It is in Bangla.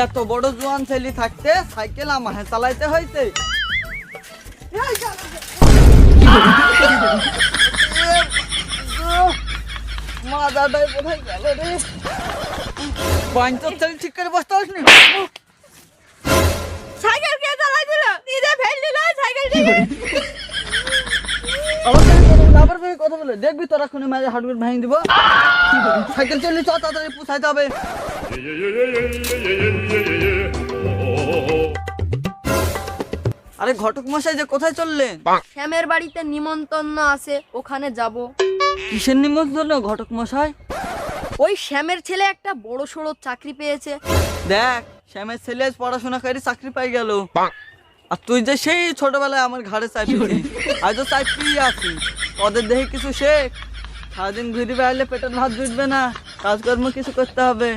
এত বড় জোয়ান ছেলে থাকতে সাইকেল আমাকে চালাইতে হয়েছে। মাদাটাই কোথায় গেল রে? পাঞ্চার ছেলে ঠিক করে বসতে পারিস নি? সাইকেল কে চালাইছিল? নিজে ফেল দিল সাইকেলটাকে। আবার কথা বলে দেখবি তোরা খুনি মাঝে হার্ডওয়্যার ভেঙে দিব। সাইকেল চললি চ, তাড়াতাড়ি পুষাইতে হবে। আরে ঘটক মশাই যে কোথায় চললেন? শ্যামের বাড়িতে নিমন্ত্রণ আছে, ওখানে যাব। কিসের নিমন্ত্রণ ঘটক মশাই? ওই শ্যামের ছেলে একটা বড় সড়ো চাকরি পেয়েছে। দেখ শ্যামের ছেলে পড়াশোনা করে চাকরি পাই গেল, আর তুই যে সেই ছোটবেলায় আমার ঘাড়ে চাপিয়েছি, আজ তো চাকরি আছি। ওদের দেখে কিছু শেখ, সারাদিন ঘুরে বেড়ালে পেটের ভাত জুটবে না, কাজকর্ম কিছু করতে হবে।